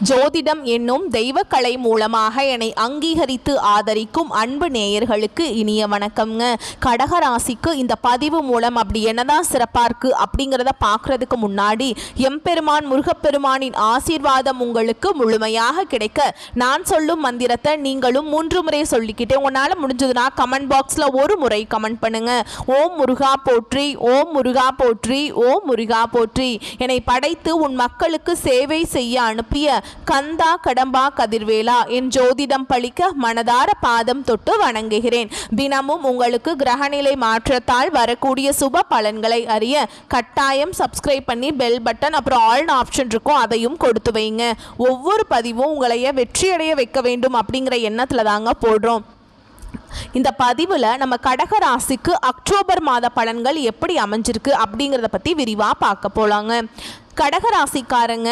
ஜோதிடம் என்னும் தெய்வக்கலை மூலமாக என்னை அங்கீகரித்து ஆதரிக்கும் அன்பு நேயர்களுக்கு இனிய வணக்கம்ங்க. கடகராசிக்கு இந்த பதிவு மூலம் அப்படி என்னதான் சிறப்பாக இருக்குது அப்படிங்கிறத பார்க்குறதுக்கு முன்னாடி எம்பெருமான் முருகப்பெருமானின் ஆசீர்வாதம் உங்களுக்கு முழுமையாக கிடைக்க நான் சொல்லும் மந்திரத்தை நீங்களும் 3 முறை சொல்லிக்கிட்டே உங்களால் முடிஞ்சதுன்னா கமெண்ட் பாக்ஸில் ஒரு முறை கமெண்ட் பண்ணுங்க. ஓம் முருகா போற்றி, ஓம் முருகா போற்றி, ஓம் முருகா போற்றி. என்னை படைத்து உன் மக்களுக்கு சேவை செய்ய அனுப்பிய கந்தா கடம்பா கதிர்வேலா என் ஜோதிடம் பழிக்க மனதார பாதம் தொட்டு வணங்குகிறேன். தினமும் உங்களுக்கு கிரகநிலை மாற்றத்தால் வரக்கூடிய சுப பலன்களை அறிய கட்டாயம் சப்ஸ்கிரைப் பண்ணி பெல் பட்டன் அப்புறம் ஆல் ஆப்ஷன் இருக்கும், அதையும் கொடுத்து வைங்க. ஒவ்வொரு பதிவும் உங்களைய வெற்றியடைய வைக்க வேண்டும் அப்படிங்கிற எண்ணத்தில் தாங்க போடுறோம். இந்த பதிவில் நம்ம கடகராசிக்கு அக்டோபர் மாத பலன்கள் எப்படி அமைஞ்சிருக்கு அப்படிங்கிறத பற்றி விரிவாக பார்க்க போகலாங்க. கடகராசிக்காரங்க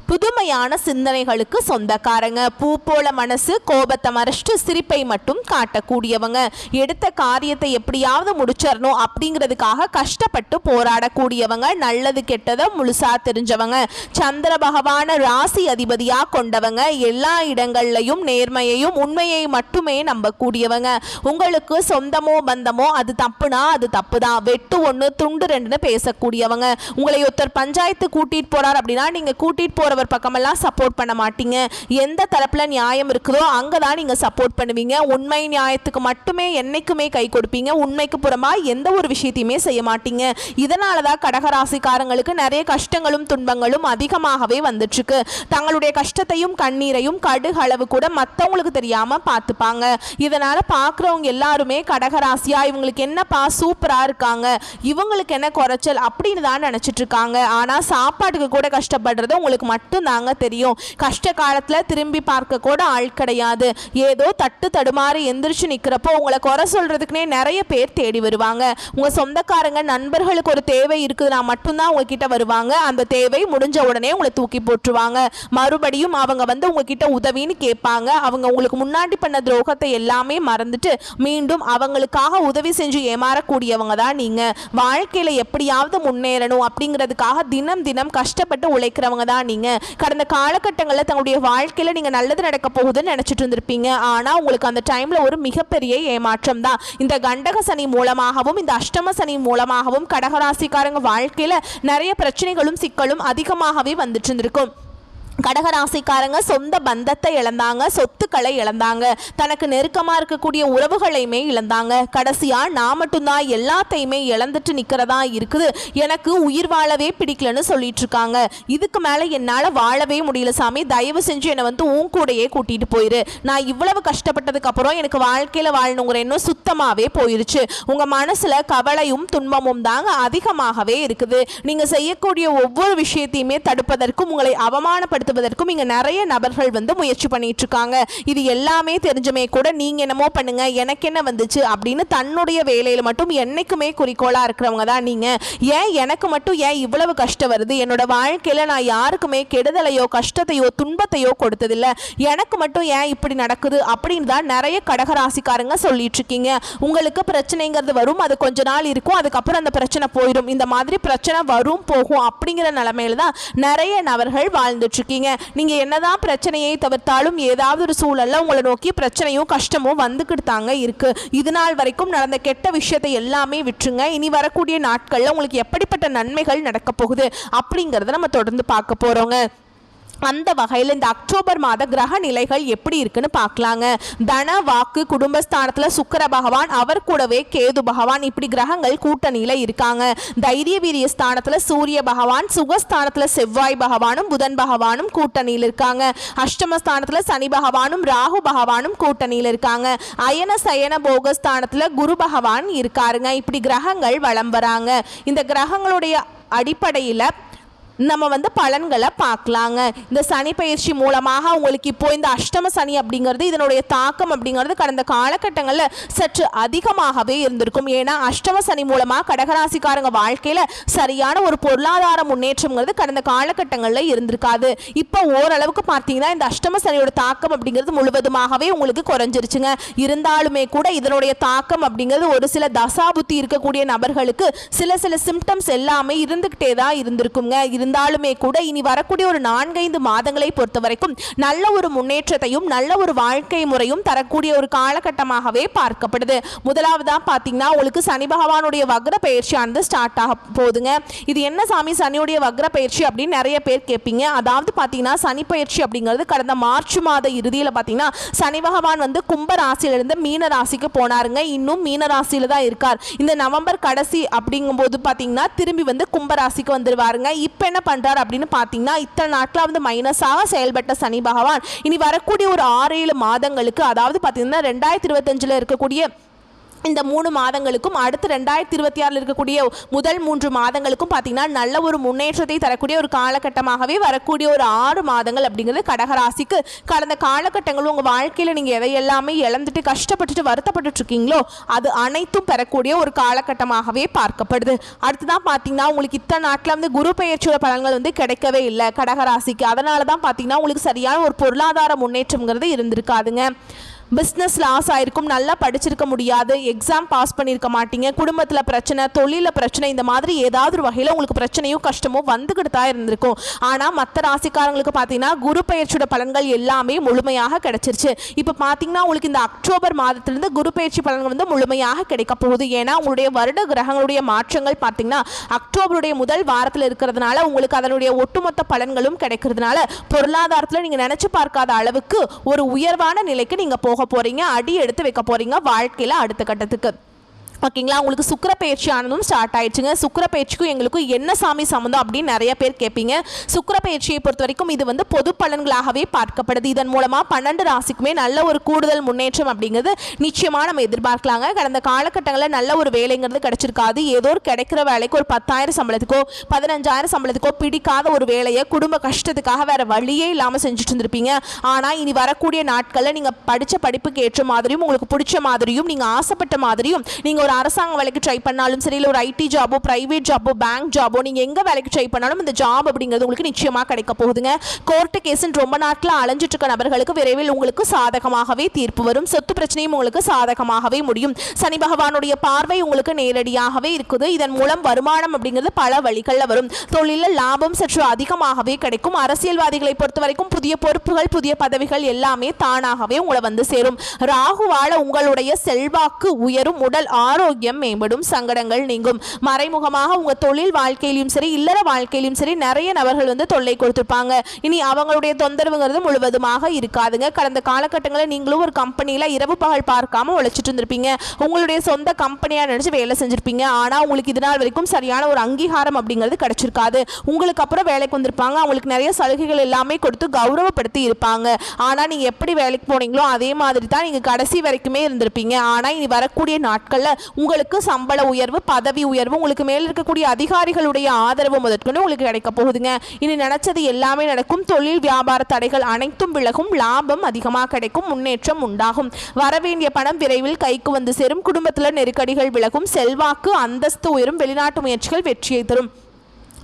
புதுமையான சிந்தனைகளுக்கு சொந்தக்காரங்க. பூ போல மனசு, கோபத்தை மறைச்சிட்டு சிரிப்பை மட்டும் காட்டக்கூடியவங்க. எடுத்த காரியத்தை எப்படியாவது முடிச்சிடணும் அப்படிங்கிறதுக்காக கஷ்டப்பட்டு போராடக்கூடியவங்க. நல்லது கெட்டதை முழுசா தெரிஞ்சவங்க. சந்திர பகவான ராசி அதிபதியா கொண்டவங்க. எல்லா இடங்கள்லையும் நேர்மையையும் உண்மையை மட்டுமே நம்பக்கூடியவங்க. உங்களுக்கு சொந்தமோ பந்தமோ அது தப்புனா அது தப்பு தான், வெட்டு 1 துண்டு 2ன்னு பேசக்கூடியவங்க. உங்களை ஒருத்தர் பஞ்சாயத்து கூட்டிட்டு போறார் அப்படின்னா நீங்க கூட்டிட்டு போற பக்கமெல்லாம் சப்போர்ட் பண்ண மாட்டீங்க. எந்த தரப்புல நியாயம் இருக்குதோ அங்கதான் நீங்க சப்போர்ட் பண்ணுவீங்க. உண்மை நியாயத்துக்கு மட்டுமே என்னைக்குமே கை கொடுப்பீங்க. உண்மைக்கு புறமா எந்த ஒரு விஷயத்தையுமே செய்ய மாட்டீங்க. இதனாலதான் கடகராசிக்காரங்களுக்கு நிறைய கஷ்டங்களும் துன்பங்களும் அதிகமாகவே வந்துட்டு இருக்கு. தங்களுடைய கஷ்டத்தையும் கண்ணீரையும் கடுகளவு கூட மற்றவங்களுக்கு தெரியாம பார்த்துப்பாங்க. இதனால பாக்குறவங்க எல்லாருமே கடகராசியா இவங்களுக்கு என்னப்பா சூப்பரா இருக்காங்க, இவங்களுக்கு என்ன குறைச்சல் அப்படின்னு தான் நினைச்சிட்டு இருக்காங்க. ஆனா சாப்பாட்டுக்கு கூட கஷ்டப்படுறது உங்களுக்கு மட்டும் தாங்க தெரியும். கஷ்ட காலத்துல திரும்பி பார்க்க கூட ஆள் கிடையாது. ஏதோ தட்டு தடுமாறி எந்திரிச்சு நிக்கிறப்போ உங்களை குறை சொல்றதுக்குனே நிறைய பேர் தேடி வருவாங்க. உங்க சொந்தக்காரங்க நண்பர்களுக்கு ஒரு தேவை இருக்குதுன்னா மட்டும்தான் உங்ககிட்ட வருவாங்க. அந்த தேவை முடிஞ்ச உடனே உங்களை தூக்கி போட்டுருவாங்க. மறுபடியும் அவங்க வந்து உங்ககிட்ட உதவின்னு கேட்பாங்க. அவங்க உங்களுக்கு முன்னாடி பண்ண துரோகத்தை எல்லாமே மறந்துட்டு மீண்டும் அவங்களுக்காக உதவி செஞ்சு ஏமாறக்கூடியவங்க தான் நீங்க. வாழ்க்கையில எப்படியாவது முன்னேறணும் அப்படிங்கிறதுக்காக தினம் தினம் கஷ்டப்பட்டு உழைக்கிறவங்க தான் நீங்க. கடந்த காலகட்டங்களில் தங்களுடைய வாழ்க்கையில் நீங்கள் நல்லது நடக்க போகுதுன்னு நினச்சிட்டு இருந்திருப்பீங்க. ஆனால் உங்களுக்கு அந்த டைமில் ஒரு மிகப்பெரிய ஏமாற்றம் தான். இந்த கண்டக சனி மூலமாகவும் இந்த அஷ்டம சனி மூலமாகவும் கடகராசிக்காரங்க வாழ்க்கையில் நிறைய பிரச்சனைகளும் சிக்கலும் அதிகமாகவே வந்துட்டு இருந்திருக்கும். கடகராசிக்காரங்க சொந்த பந்தத்தை இழந்தாங்க, சொத்துக்களை இழந்தாங்க, தனக்கு நெருக்கமாக இருக்கக்கூடிய உறவுகளையுமே இழந்தாங்க. கடைசியாக நான் மட்டும்தான் எல்லாத்தையுமே இழந்துட்டு நிற்கிறதா இருக்குது, எனக்கு உயிர் வாழவே பிடிக்கலன்னு சொல்லிட்டு இருக்காங்க. இதுக்கு மேலே என்னால் வாழவே முடியல சாமி, தயவு செஞ்சு என்னை வந்து உன் கூடையே கூட்டிகிட்டு போயிரு. நான் இவ்வளவு கஷ்டப்பட்டதுக்கு அப்புறம் எனக்கு வாழ்க்கையில் வாழணுங்கிற எண்ணம் சுத்தமாகவே போயிருச்சு. உங்கள் மனசில் கவலையும் துன்பமும் தாங்க அதிகமாகவே இருக்குது. நீங்கள் செய்யக்கூடிய ஒவ்வொரு விஷயத்தையுமே தடுப்பதற்கும் உங்களை அவமானப்படுத்த இங்க நிறைய நபர்கள் வந்து முயற்சி பண்ணிட்டு இருக்காங்க. இது எல்லாமே தெரிஞ்சுமே கூட நீங்க என்னமோ பண்ணுங்க எனக்கு என்ன வந்துச்சு அப்படின்னு தன்னுடைய வேலையில மட்டும் என்னைக்குமே குறிக்கோளா இருக்கிறவங்க தான் நீங்க. ஏன் எனக்கு மட்டும் ஏன் இவ்வளவு கஷ்டம் வருது, என்னோட வாழ்க்கையில நான் யாருக்குமே கெடுதலையோ கஷ்டத்தையோ துன்பத்தையோ கொடுத்ததில்லை, எனக்கு மட்டும் ஏன் இப்படி நடக்குது அப்படின்னு தான் நிறைய கடகராசிக்காரங்க சொல்லிட்டு இருக்கீங்க. உங்களுக்கு பிரச்சனைங்கிறது வரும், அது கொஞ்ச நாள் இருக்கும், அதுக்கப்புறம் அந்த பிரச்சனை போயிடும். இந்த மாதிரி பிரச்சனை வரும் போகும் அப்படிங்கிற நிலைமையில தான் நிறைய நபர்கள் வாழ்ந்துட்டு இருக்கீங்க. நீங்க என்னதான் பிரச்சனையை தவிர்த்தாலும் ஏதாவது ஒரு சூழல்ல உங்களை நோக்கி பிரச்சனையும் கஷ்டமும் வந்துக்கிட்டு தாங்க இருக்கு. இது நாள் வரைக்கும் நடந்த கெட்ட விஷயத்தை எல்லாமே விட்டுருங்க. இனி வரக்கூடிய நாட்கள்ல உங்களுக்கு எப்படிப்பட்ட நன்மைகள் நடக்க போகுது அப்படிங்கறத நம்ம தொடர்ந்து பார்க்க போறோங்க. அந்த வகையில் இந்த அக்டோபர் மாத கிரக நிலைகள் எப்படி இருக்குன்னு பார்க்கலாங்க. தன வாக்கு குடும்பஸ்தானத்துல சுக்கிர பகவான், அவர் கூடவே கேது பகவான், இப்படி கிரகங்கள் கூட்டணியில இருக்காங்க. தைரிய வீரிய ஸ்தானத்துல சூரிய பகவான், சுகஸ்தானத்துல செவ்வாய் பகவானும் புதன் பகவானும் கூட்டணியில் இருக்காங்க. அஷ்டமஸ்தானத்துல சனி பகவானும் ராகு பகவானும் கூட்டணியில் இருக்காங்க. அயன சயன போகஸ்தானத்துல குரு பகவான் இருக்காருங்க. இப்படி கிரகங்கள் வலம் வராங்க. இந்த கிரகங்களுடைய அடிப்படையில் நம்ம வந்து பலன்களை பார்க்கலாங்க. இந்த சனி பயிற்சி மூலமாக உங்களுக்கு இப்போ இந்த அஷ்டம சனி அப்படிங்கிறது இதனுடைய தாக்கம் அப்படிங்கிறது கடந்த காலகட்டங்களில் சற்று அதிகமாகவே இருந்திருக்கும். ஏன்னா அஷ்டம சனி மூலமாக கடகராசிக்காரங்க வாழ்க்கையில் சரியான ஒரு பொருளாதார முன்னேற்றம்ங்கிறது கடந்த காலகட்டங்களில் இருந்திருக்காது. இப்போ ஓரளவுக்கு பார்த்தீங்கன்னா இந்த அஷ்டம சனியோட தாக்கம் அப்படிங்கிறது முழுவதுமாகவே உங்களுக்கு குறைஞ்சிருச்சுங்க. இருந்தாலுமே கூட இதனுடைய தாக்கம் அப்படிங்கிறது ஒரு சில தசாபுத்தி இருக்கக்கூடிய நபர்களுக்கு சில சிம்டம்ஸ் எல்லாமே இருந்துக்கிட்டே தான் இருந்திருக்குங்க. இருந்தாலுமே கூட இனி வரக்கூடிய ஒரு 4-5 மாதங்களை பொறுத்த வரைக்கும் நல்ல ஒரு முன்னேற்றத்தையும் நல்ல ஒரு வாழ்க்கை முறையும் தரக்கூடிய ஒரு காலகட்டமாகவே பார்க்கப்படுது. முதலாவதா பார்த்தீங்கன்னா உங்களுக்கு சனி பகவானுடைய வக்ர பயிற்சியானது ஸ்டார்ட் ஆக போகுதுங்க. இது என்ன சாமி சனியுடைய வக்ர பயிற்சி அப்படின்னு நிறைய பேர் கேட்பீங்க. அதாவது பார்த்தீங்கன்னா சனி பயிற்சி அப்படிங்கிறது கடந்த மார்ச் மாத இறுதியில் பார்த்தீங்கன்னா சனி பகவான் வந்து கும்ப ராசியிலிருந்து மீன ராசிக்கு போனாருங்க. இன்னும் மீன ராசியில தான் இருக்கார். இந்த நவம்பர் கடைசி அப்படிங்கும்போது பார்த்தீங்கன்னா திரும்பி வந்து கும்ப ராசிக்கு வந்துருவாருங்க. இப்போ என்ன பண்றாரு அப்படின்னு பார்த்தீங்கன்னா இத்தனை நாட்களாக வந்து மைனஸாக செயல்பட்ட சனி பகவான் இனி வரக்கூடிய ஒரு 6-7 மாதங்களுக்கு, அதாவது பார்த்தீங்கன்னா 2025 இருக்கக்கூடிய இந்த 3 மாதங்களுக்கும் அடுத்து 2026 இருக்கக்கூடிய முதல் 3 மாதங்களுக்கும் பார்த்தீங்கன்னா நல்ல ஒரு முன்னேற்றத்தை தரக்கூடிய ஒரு காலகட்டமாகவே வரக்கூடிய ஒரு 6 மாதங்கள் அப்படிங்கிறது கடகராசிக்கு. கடந்த காலகட்டங்களும் உங்கள் வாழ்க்கையில் நீங்கள் எதை எல்லாமே இழந்துட்டு கஷ்டப்பட்டுட்டு வருத்தப்பட்டு இருக்கீங்களோ அது அனைத்தும் பெறக்கூடிய ஒரு காலகட்டமாகவே பார்க்கப்படுது. அடுத்துதான் பார்த்தீங்கன்னா உங்களுக்கு இத்தனை நாட்டில் வந்து குரு பெயர்ச்சியோட பலன்கள் வந்து கிடைக்கவே இல்லை கடகராசிக்கு. அதனால தான் பார்த்தீங்கன்னா உங்களுக்கு சரியான ஒரு பொருளாதார முன்னேற்றம்ங்கிறது இருந்திருக்காதுங்க. பிஸ்னஸ் லாஸ் ஆயிருக்கும், நல்லா படிச்சிருக்க முடியாது, எக்ஸாம் பாஸ் பண்ணியிருக்க மாட்டீங்க, குடும்பத்தில் பிரச்சனை, தொழிலில் பிரச்சனை, இந்த மாதிரி ஏதாவது ஒரு வகையில் உங்களுக்கு பிரச்சனையும் கஷ்டமும் வந்துக்கிட்டு தான் இருந்திருக்கும். ஆனால் மற்ற ராசிக்காரங்களுக்கு பார்த்தீங்கன்னா குரு பயிற்சியோட பலன்கள் எல்லாமே முழுமையாக கிடைச்சிருச்சு. இப்போ பார்த்தீங்கன்னா உங்களுக்கு இந்த அக்டோபர் மாதத்திலிருந்து குரு பயிற்சி பலன்கள் வந்து முழுமையாக கிடைக்க போகுது. ஏன்னா உங்களுடைய வருட கிரகங்களுடைய மாற்றங்கள் பார்த்தீங்கன்னா அக்டோபருடைய முதல் வாரத்தில் இருக்கிறதுனால உங்களுக்கு அதனுடைய ஒட்டுமொத்த பலன்களும் கிடைக்கிறதுனால பொருளாதாரத்தில் நீங்கள் நினைச்சு பார்க்காத அளவுக்கு ஒரு உயர்வான நிலைக்கு நீங்கள் போக போறீங்க, அடி எடுத்து வைக்க போறீங்க வாழ்க்கையில அடுத்த கட்டத்துக்கு. ஓகேங்களா. உங்களுக்கு சுக்கிர பயிற்சி ஆனதும் ஸ்டார்ட் ஆயிடுச்சுங்க. சுக்கிர பயிற்சிக்கும் எங்களுக்கும் என்ன சாமி சம்மந்தம் அப்படின்னு நிறைய பேர் கேட்பீங்க. சுக்கிர பயிற்சியை பொறுத்த வரைக்கும் இது வந்து பொது பலன்களாகவே பார்க்கப்படுது. இதன் மூலமா 12 ராசிக்குமே நல்ல ஒரு கூடுதல் முன்னேற்றம் அப்படிங்கிறது நிச்சயமா நம்ம எதிர்பார்க்கலாங்க. கடந்த காலகட்டங்களில் நல்ல ஒரு வேலைங்கிறது கிடைச்சிருக்காது. ஏதோ ஒரு கிடைக்கிற வேலைக்கு ஒரு 10,000 சம்பளத்துக்கோ 15,000 சம்பளத்துக்கோ பிடிக்காத ஒரு வேலையை குடும்ப கஷ்டத்துக்காக வேற வழியே இல்லாமல் செஞ்சுட்டு இருந்திருப்பீங்க. ஆனால் இனி வரக்கூடிய நாட்களில் நீங்கள் படித்த படிப்புக்கு ஏற்ற மாதிரியும் உங்களுக்கு பிடிச்ச மாதிரியும் நீங்கள் ஆசைப்பட்ட மாதிரியும் நீங்கள் ஒரு அரசாங்க வேலைக்கு ட்ரை பண்ணாலும் சரி, இல்லை ஒரு ஐடி ஜாபோ, பிரைவேட் ஜாபோ, பேங்க் ஜாபோ, நீங்கள் எங்கே வேலைக்கு ட்ரை பண்ணாலும் இந்த ஜாப் அப்படிங்கிறது உங்களுக்கு நிச்சயமாக கிடைக்க போகுதுங்க. கோர்ட்டு கேஸுன்னு ரொம்ப நாட்கள் அலைஞ்சிட்டு இருக்க நபர்களுக்கு விரைவில் உங்களுக்கு சாதகமாகவே தீர்ப்பு வரும். சொத்து பிரச்சனையும் உங்களுக்கு சாதகமாகவே முடியும். சனி பகவானுடைய பார்வை உங்களுக்கு நேரடியாகவே இருக்குது. இதன் மூலம் வருமானம் அப்படிங்கிறது பல வழிகளில் வரும். தொழிலில் லாபம் சற்று அதிகமாகவே கிடைக்கும். அரசியல்வாதிகளை பொறுத்த வரைக்கும் புதிய பொறுப்புகள், புதிய பதவிகள் எல்லாமே தானாகவே உங்களை வந்து சேரும். ராகுவால உங்களுடைய செல்வாக்கு உயரும், உடல் ஆரோக்கியம் மேம்படும், சங்கடங்கள் நீங்கும். மறைமுகமாக உங்க தொழில் வாழ்க்கையிலும் சரி, இல்லற வாழ்க்கையிலும் சரி நிறைய நபர்கள் வந்து தொல்லை கொடுத்திருப்பாங்க. இனி அவங்களுடைய தொந்தரவுங்கிறது முழுவதுமாக இருக்காதுங்க. கடந்த காலகட்டங்களில் நீங்களும் ஒரு கம்பெனியில் இரவு பகல் பார்க்காம உழைச்சிட்டு இருந்திருப்பீங்க. உங்களுடைய சொந்த கம்பெனியாக நினைச்சு வேலை செஞ்சிருப்பீங்க. ஆனால் உங்களுக்கு இது நாள் வரைக்கும் சரியான ஒரு அங்கீகாரம் அப்படிங்கிறது கிடைச்சிருக்காது. உங்களுக்கு அப்புறம் வேலைக்கு வந்திருப்பாங்க. அவங்களுக்கு நிறைய சலுகைகள் எல்லாமே கொடுத்து கௌரவப்படுத்தி இருப்பாங்க. ஆனால் நீங்கள் எப்படி வேலைக்கு போனீங்களோ அதே மாதிரி தான் நீங்கள் கடைசி வரைக்குமே இருந்திருப்பீங்க. ஆனால் இனி வரக்கூடிய நாட்களில் உங்களுக்கு சம்பள உயர்வு, பதவி உயர்வு, உங்களுக்கு மேல் இருக்கக்கூடிய அதிகாரிகளுடைய ஆதரவு முதற்கொண்டு உங்களுக்கு கிடைக்க போகுதுங்க. இனி நினைச்சது எல்லாமே நடக்கும். தொழில் வியாபார தடைகள் அனைத்தும் விலகும். லாபம் அதிகமாக கிடைக்கும். முன்னேற்றம் உண்டாகும். வரவேண்டிய பணம் விரைவில் கைக்கு வந்து சேரும். குடும்பத்தில் நெருக்கடிகள் விலகும். செல்வாக்கு அந்தஸ்து உயரும். வெளிநாட்டு முயற்சிகள் வெற்றியை தரும்.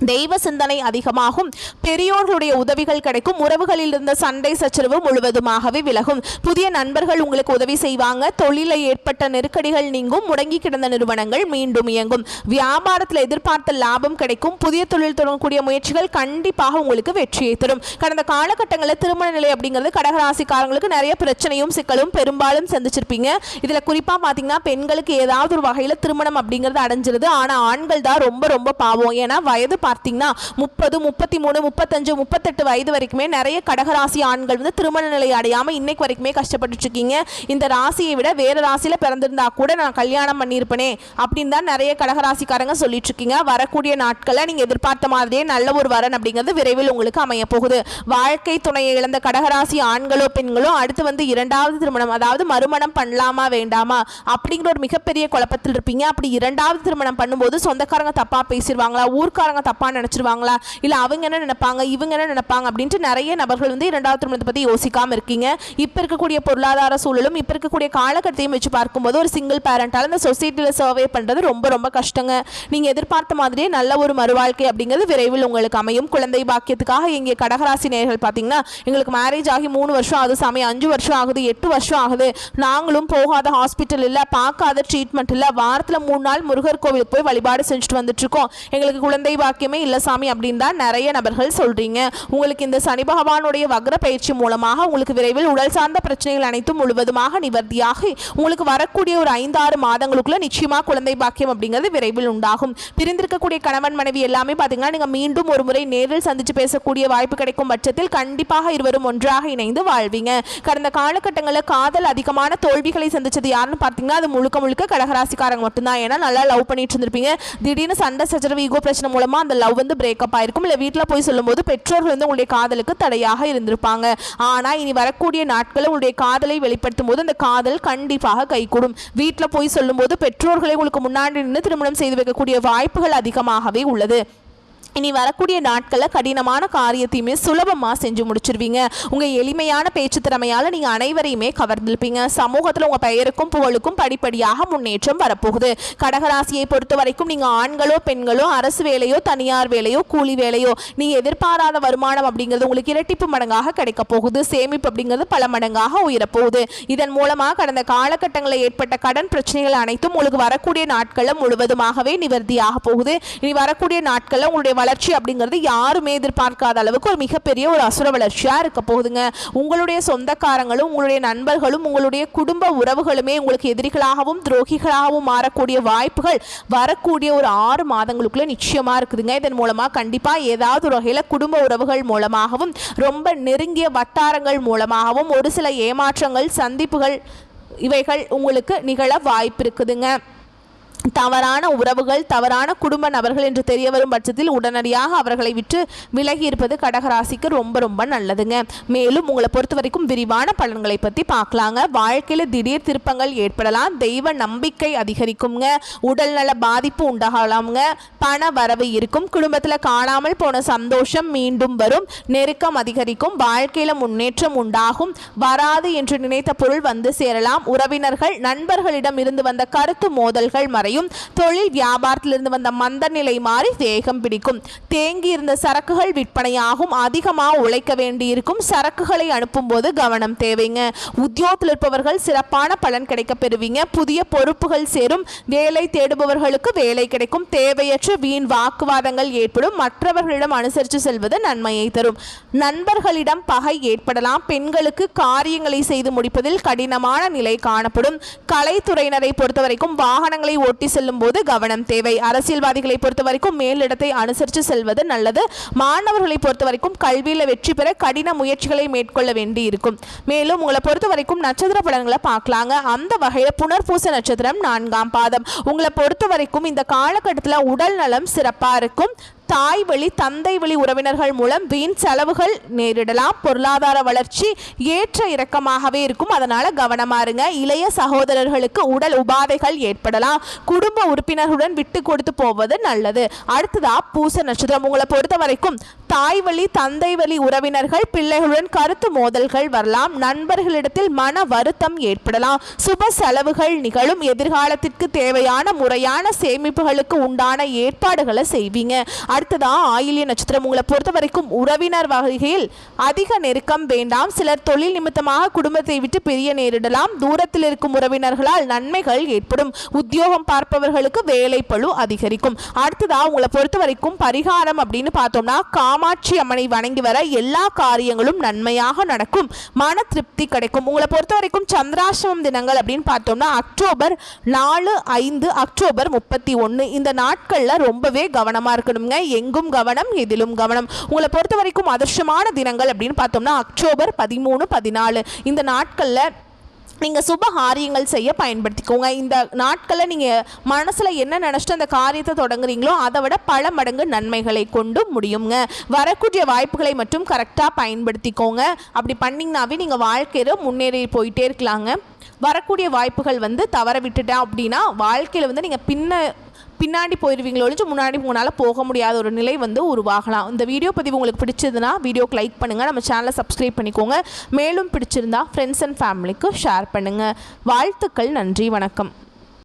தெய்வ சிந்தனை அதிகமாகும். பெரியோர்களுடைய உதவிகள் கிடைக்கும். உறவுகளில் இருந்த சண்டை சச்சரவு முழுவதுமாகவே விலகும். புதிய நண்பர்கள் உங்களுக்கு உதவி செய்வாங்க. தொழிலில் ஏற்பட்ட நெருக்கடிகள் நீங்கும். முடங்கி கிடந்த நிறுவனங்கள் மீண்டும் இயங்கும். வியாபாரத்தில் எதிர்பார்த்த லாபம் கிடைக்கும். புதிய தொழில் தொடங்கக்கூடிய முயற்சிகள் கண்டிப்பாக உங்களுக்கு வெற்றியை தரும். கடந்த காலகட்டங்களில் திருமண நிலை அப்படிங்கிறது கடகராசிக்காரங்களுக்கு நிறைய பிரச்சனையும் சிக்கலும் பெரும்பாலும் சந்திச்சிருப்பீங்க. இதில் குறிப்பாக பார்த்தீங்கன்னா பெண்களுக்கு ஏதாவது ஒரு வகையில் திருமணம் அப்படிங்கிறது அடைஞ்சிருது. ஆனால் ஆண்கள் தான் ரொம்ப ரொம்ப பாவம். ஏன்னா வயது பார்த்தீங்கன்னா 30, 33, 35, 38 வயது வரைக்குமே நிறைய கடகராசி ஆண்கள் வந்து திருமண நிலை அடையாமல் இன்னைக்கு வரைக்குமே கஷ்டப்பட்டு இருக்கீங்க. இந்த ராசியை விட வேற ராசியில பிறந்திருந்தா கூட நான் கல்யாணம் பண்ணியிருப்பேனே அப்படின்னு தான் நிறைய கடகராசிக்காரங்க சொல்லிட்டு இருக்கீங்க. வரக்கூடிய நாட்களில் நீங்க எதிர்பார்த்த மாதிரியே நல்ல ஒரு வரன் அப்படிங்கிறது விரைவில் உங்களுக்கு அமைய போகுது. வாழ்க்கை துணையை இழந்த கடகராசி ஆண்களோ பெண்களோ அடுத்து வந்து 2வது திருமணம், அதாவது மறுமணம் பண்ணலாமா வேண்டாமா அப்படிங்கிற ஒரு மிகப்பெரிய குழப்பத்தில் இருப்பீங்க. அப்படி 2வது திருமணம் பண்ணும்போது சொந்தக்காரங்க தப்பா பேசிடுவாங்களா, ஊர்க்காரங்க தப்பா நினைச்சிருவாங்களா, இல்ல அவங்க என்ன நினைப்பாங்க, இவங்க என்ன நினைப்பாங்க அப்படின்ட்டு நிறைய நபர்கள் வந்து 2வது திருமணத்தை பத்தி யோசிக்காம இருக்கீங்க. இப்ப இருக்கக்கூடிய பொருளாதார சூழலும் இப்ப இருக்கக்கூடிய காலகட்டத்தையும் வச்சு பார்க்கும்போது ஒரு சிங்கிள் பேரண்டால இந்த சொசைட்டில சர்வே பண்றது ரொம்ப ரொம்ப கஷ்டங்க. நீங்க எதிர்பார்த்த மாதிரியே நல்ல ஒரு மறுவாழ்க்கை அப்படிங்கிறது விரைவில் உங்களுக்கு அமையும். குழந்தை பாக்கியத்துக்காக இங்கே கடகராசி நேயர்கள் பார்த்தீங்கன்னா எங்களுக்கு மேரேஜ் ஆகி 3 வருஷம் ஆகுது சாமி, 5 வருஷம் ஆகுது, 8 வருஷம் ஆகுது, நாங்களும் போகாத ஹாஸ்பிட்டல் இல்லை, பார்க்காத ட்ரீட்மெண்ட் இல்லை, வாரத்தில் 3 நாள் முருகர் கோவிலுக்கு போய் வழிபாடு செஞ்சுட்டு வந்துட்டு இருக்கோம், எங்களுக்கு குழந்தை பாக்கியம் வாய்ப்புகளுமே இல்லை சாமி அப்படின்னு தான் நிறைய நபர்கள் சொல்றீங்க. உங்களுக்கு இந்த சனி பகவானுடைய வக்ர பயிற்சி மூலமாக உங்களுக்கு விரைவில் உடல் சார்ந்த பிரச்சனைகள் அனைத்தும் முழுவதுமாக நிவர்த்தியாகி உங்களுக்கு வரக்கூடிய ஒரு 5-6 மாதங்களுக்குள்ள நிச்சயமா குழந்தை பாக்கியம் அப்படிங்கிறது விரைவில் உண்டாகும். பிரிந்திருக்கக்கூடிய கணவன் மனைவி எல்லாமே பார்த்தீங்கன்னா நீங்க மீண்டும் ஒரு முறை நேரில் சந்திச்சு பேசக்கூடிய வாய்ப்பு கிடைக்கும் பட்சத்தில் கண்டிப்பாக இருவரும் ஒன்றாக இணைந்து வாழ்வீங்க. கடந்த காலகட்டங்களில் காதல் அதிகமான தோல்விகளை சந்திச்சது யாருன்னு பார்த்தீங்கன்னா அது முழுக்க முழுக்க கடகராசிக்காரங்க மட்டும்தான். ஏன்னா நல்லா லவ் பண்ணிட்டு இருந்திருப்பீங்க, திடீர்னு சண்டை சச்சரவு ஈகோ பிரச்சனை மூலமா அந்த லவ் வந்து பிரேக்கப் ஆயிருக்கும். இல்லை வீட்டில் போய் சொல்லும்போது பெற்றோர்கள் வந்து உங்களுடைய காதலுக்கு தடையாக இருந்திருப்பாங்க. ஆனால் இனி வரக்கூடிய நாட்களில் உங்களுடைய காதலை வெளிப்படுத்தும் போது அந்த காதல் கண்டிப்பாக கைகூடும். வீட்டில் போய் சொல்லும்போது பெற்றோர்களை உங்களுக்கு முன்னாடி நின்று திருமணம் செய்து வைக்கக்கூடிய வாய்ப்புகள் அதிகமாகவே உள்ளது. இனி வரக்கூடிய நாட்களில் கடினமான காரியத்தையுமே சுலபமாக செஞ்சு முடிச்சிருவீங்க. உங்கள் எளிமையான பேச்சு திறமையால் நீங்கள் அனைவரையுமே கவர்ந்திருப்பீங்க. சமூகத்தில் உங்கள் பெயருக்கும் புகழுக்கும் படிப்படியாக முன்னேற்றம் வரப்போகுது. கடகராசியை பொறுத்த வரைக்கும் நீங்கள் ஆண்களோ பெண்களோ அரசு வேலையோ தனியார் வேலையோ கூலி வேலையோ நீங்கள் எதிர்பாராத வருமானம் அப்படிங்கிறது உங்களுக்கு இரட்டிப்பு மடங்காக கிடைக்க போகுது. சேமிப்பு அப்படிங்கிறது பல மடங்காக உயரப்போகுது. இதன் மூலமாக கடந்த காலகட்டங்களில் ஏற்பட்ட கடன் பிரச்சனைகள் அனைத்தும் உங்களுக்கு வரக்கூடிய நாட்களில் முழுவதுமாகவே நிவர்த்தியாக போகுது. இனி வரக்கூடிய நாட்களில் உங்களுடைய வளர்ச்சி அப்படிங்கிறது யாருமே எதிர்பார்க்காத அளவுக்கு ஒரு மிகப்பெரிய ஒரு அசுர வளர்ச்சியா இருக்க போகுதுங்க. உங்களுடைய சொந்தக்காரங்களும் உங்களுடைய நண்பர்களும் உங்களுடைய குடும்ப உறவுகளுமே உங்களுக்கு எதிரிகளாகவும் துரோகிகளாகவும் மாறக்கூடிய வாய்ப்புகள் வரக்கூடிய ஒரு 6 மாதங்களுக்குள்ள நிச்சயமா இருக்குதுங்க. இதன் மூலமா கண்டிப்பா ஏதாவது ஒரு வகையில குடும்ப உறவுகள் மூலமாகவும் ரொம்ப நெருங்கிய வட்டாரங்கள் மூலமாகவும் ஒரு சில ஏமாற்றங்கள் சந்திப்புகள் இவைகள் உங்களுக்கு நிகழ வாய்ப்பு இருக்குதுங்க. தவறான உறவுகள் தவறான குடும்ப நபர்கள் என்று தெரிய வரும் பட்சத்தில் உடனடியாக அவர்களை விட்டு விலகி இருப்பது கடகராசிக்கு ரொம்ப ரொம்ப நல்லதுங்க. மேலும் உங்களை பொறுத்த வரைக்கும் விரிவான பலன்களை பற்றி பார்க்கலாங்க. வாழ்க்கையில் திடீர் திருப்பங்கள் ஏற்படலாம், தெய்வ நம்பிக்கை அதிகரிக்குங்க, உடல்நல பாதிப்பு உண்டாகலாமுங்க, பண வரவு இருக்கும், குடும்பத்தில் காணாமல் போன சந்தோஷம் மீண்டும் வரும், நெருக்கம் அதிகரிக்கும், வாழ்க்கையில் முன்னேற்றம் உண்டாகும், வராது என்று நினைத்த பொருள் வந்து சேரலாம், உறவினர்கள் நண்பர்களிடம் இருந்து வந்த கருத்து மோதல்கள் மறை, தொழில் வியாபாரத்திலிருந்து வந்த மந்த நிலை மாறி வேகம் பிடிக்கும், தேங்கி இருந்த சரக்குகள் விற்பனையாகும், அதிகமாக உழைக்க வேண்டியிருக்கும், சரக்குகளை அனுப்பும் போது கவனம் தேவைங்க. உத்தியோகத்தில் இருப்பவர்கள் சிறப்பான பலன் கிடைக்க பெறுவீங்க, புதிய பொறுப்புகள் சேரும், வேலை தேடுபவர்களுக்கு வேலை கிடைக்கும், தேவையற்ற வீண் வாக்குவாதங்கள் ஏற்படும், மற்றவர்களிடம் அனுசரித்து செல்வது நன்மையை தரும், நண்பர்களிடம் பகை ஏற்படலாம், பெண்களுக்கு காரியங்களை செய்து முடிப்பதில் கடினமான நிலை காணப்படும், கலைத்துறையினரை பொறுத்தவரைக்கும் வாகனங்களை ஓட்டி செல்லும் போது கவனம் தேவை, அரசியல்வாதிகளை பொறுத்த வரைக்கும் மேலிடத்தை அனுசரித்து செல்வது நல்லது, மாணவர்களை பொறுத்த வரைக்கும் கல்வியில் வெற்றி பெற கடின முயற்சிகளை மேற்கொள்ள வேண்டி இருக்கும். மேலும் உங்களை பொறுத்த வரைக்கும் நட்சத்திர பலன்களை பார்க்கலாங்க. அந்த வகையில் புனர்பூச நட்சத்திரம் 4ஆம் பாதம். உங்களை பொறுத்த வரைக்கும் இந்த காலகட்டத்தில் உடல் நலம் சிறப்பாக இருக்கும். தாய் வழி தந்தை வழி உறவினர்கள் மூலம் வீண் செலவுகள் நேரிடலாம், பொருளாதார வளர்ச்சி ஏற்ற இறக்கமாகவே இருக்கும், அதனால கவனமா இருங்க. இளைய சகோதரர்களுக்கு உடல் உபாதைகள் ஏற்படலாம், குடும்ப உறுப்பினர்களுடன் விட்டு கொடுத்து போவது நல்லது. அடுத்ததா பூச நட்சத்திரம். உங்களை பொறுத்த வரைக்கும் தாய் வழி தந்தை வழி உறவினர்கள் பிள்ளைகளுடன் கருத்து மோதல்கள் வரலாம், நண்பர்களிடத்தில் மன வருத்தம் ஏற்படலாம், சுப செலவுகள் நிகழும், எதிர்காலத்திற்கு தேவையான முறையான சேமிப்புகளுக்கு உண்டான ஏற்பாடுகளை செய்வீங்க. அடுத்ததா ஆயில்ய நட்சத்திரம். உங்களை பொறுத்த வரைக்கும் உறவினர் வகையில் அதிக நெருக்கம் வேண்டாம், சிலர் தொழில் நிமித்தமாக குடும்பத்தை விட்டு பிரிய நேரிடலாம், தூரத்தில் இருக்கும் உறவினர்களால் நன்மைகள் ஏற்படும், உத்தியோகம் பார்ப்பவர்களுக்கு வேலை பளு அதிகரிக்கும். அடுத்ததா உங்களை பொறுத்த வரைக்கும் பரிகாரம் அப்படின்னு பார்த்தோம்னா காமாட்சி அம்மனை வணங்கி வர எல்லா காரியங்களும் நன்மையாக நடக்கும், மன திருப்தி கிடைக்கும். உங்களை பொறுத்த வரைக்கும் சந்திராஷ்டமம் தினங்கள் அப்படின்னு பார்த்தோம்னா அக்டோபர் 4, 5, அக்டோபர் 31 இந்த நாட்கள்ல ரொம்பவே கவனமா இருக்கணுங்க. எங்கும் கவனம் எதிலும் கவனம். உங்களை பொறுத்த வரைக்கும் அதிர்ஷ்டமான தினங்கள் அப்படின்னு பார்த்தோம்னா அக்டோபர் 13, 14 இந்த நாட்களில் நீங்கள் சுப காரியங்கள் செய்ய பயன்படுத்திக்கோங்க. இந்த நாட்களில் நீங்கள் மனசில் என்ன நினச்சிட்டு அந்த காரியத்தை தொடங்குறீங்களோ அதை விட பல மடங்கு நன்மைகளை கொண்டு முடியுங்க. வரக்கூடிய வாய்ப்புகளை மட்டும் கரெக்டாக பயன்படுத்திக்கோங்க. அப்படி பண்ணிங்கனாவே நீங்கள் வாழ்க்கையில் முன்னேறி போயிட்டே இருக்கலாங்க. வரக்கூடிய வாய்ப்புகள் வந்து தவற விட்டுட்டா அப்படின்னா வாழ்க்கையில் வந்து நீங்கள் பின்னாடி போயிடுவீங்களோ ஒழிஞ்சு முன்னாடி உங்களால் போக முடியாத ஒரு நிலை வந்து உருவாகலாம். இந்த வீடியோ பதிவு உங்களுக்கு பிடிச்சதுன்னா வீடியோக்கு லைக் பண்ணுங்கள், நம்ம சேனலை சப்ஸ்கிரைப் பண்ணிக்கோங்க. மேலும் பிடிச்சிருந்தா ஃப்ரெண்ட்ஸ் அண்ட் ஃபேமிலிக்கு ஷேர் பண்ணுங்கள். வாழ்த்துக்கள். நன்றி, வணக்கம்.